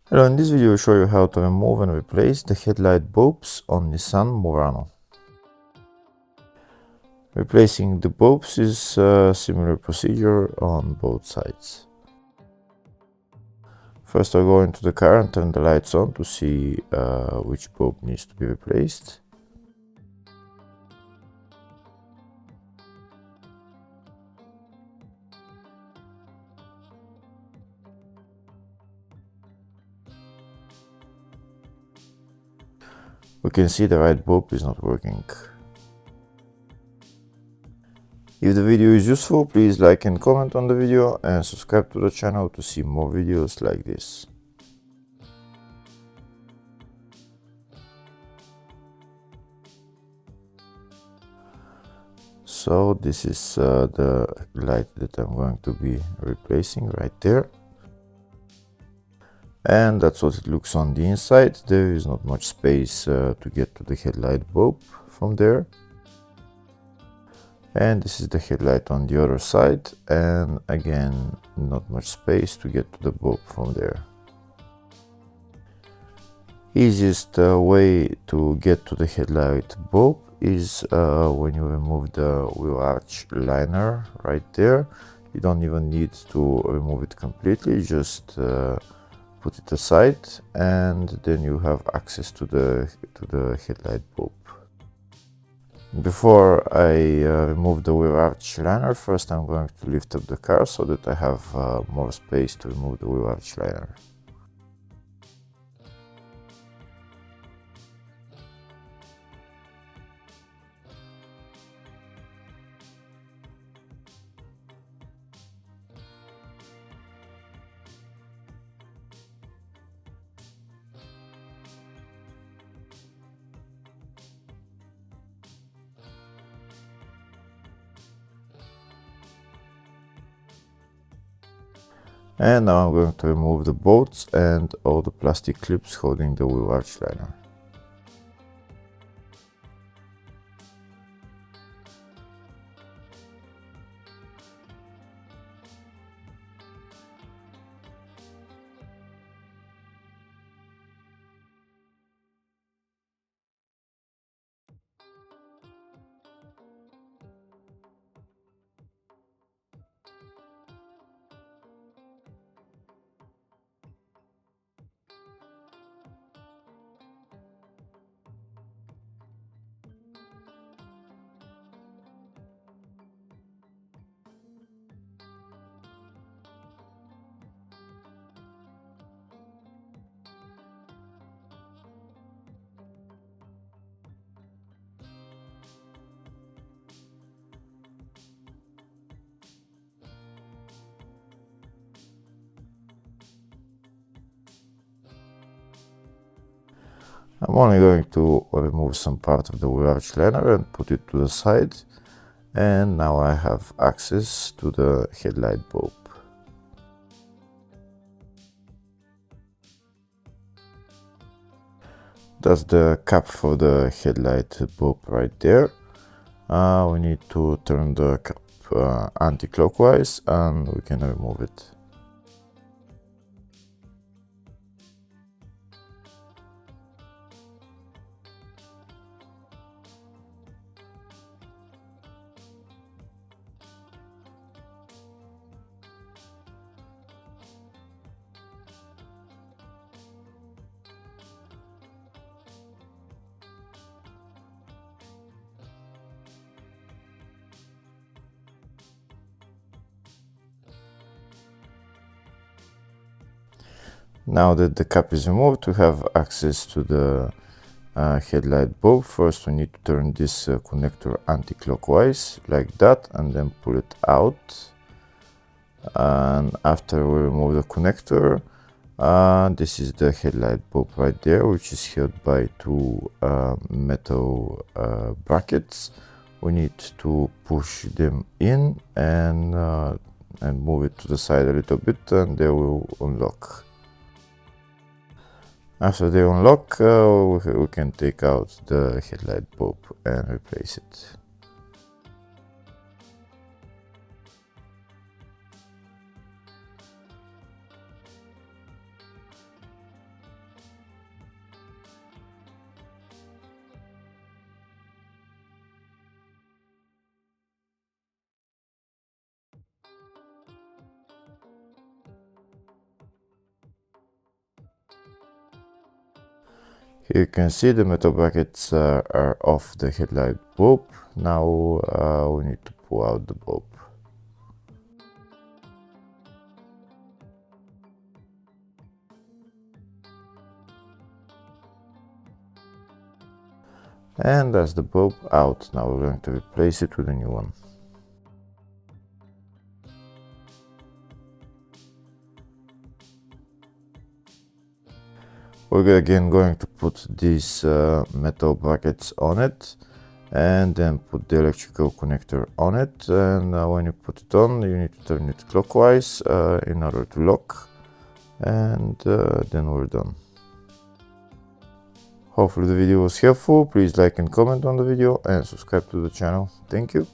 Hello, in this video I'll show you how to remove and replace the headlight bulbs on Nissan Murano. Replacing the bulbs is a similar procedure on both sides. First I'll go into the car and turn the lights on to see which bulb needs to be replaced. We can see the right bulb is not working. If the video is useful, please like and comment on the video and subscribe to the channel to see more videos like this. So this is the light that I'm going to be replacing right there. And that's what it looks on the inside. There is not much space to get to the headlight bulb from there. And this is the headlight on the other side, and again not much space to get to the bulb from there. Easiest way to get to the headlight bulb is when you remove the wheel arch liner right there. You don't even need to remove it completely, just put it aside and then you have access to the headlight bulb. Before I remove the wheel arch liner, first I'm going to lift up the car so that I have more space to remove the wheel arch liner. And now I'm going to remove the bolts and all the plastic clips holding the wheel arch liner. I'm only going to remove some part of the wheel arch liner and put it to the side, and now I have access to the headlight bulb. That's the cap for the headlight bulb right there. We need to turn the cap anti-clockwise and we can remove it. Now that the cap is removed, we have access to the headlight bulb. First we need to turn this connector anti-clockwise like that and then pull it out. And after we remove the connector, this is the headlight bulb right there, which is held by two metal brackets. We need to push them in and move it to the side a little bit, and they will unlock. After they unlock, we can take out the headlight bulb and replace it. Here you can see the metal brackets are off the headlight bulb. Now we need to pull out the bulb. And that's the bulb out. Now we're going to replace it with a new one. We're again going to put these metal brackets on it and then put the electrical connector on it, and when you put it on you need to turn it clockwise in order to lock, and then we're done. Hopefully the video was helpful. Please like and comment on the video and subscribe to the channel. Thank you.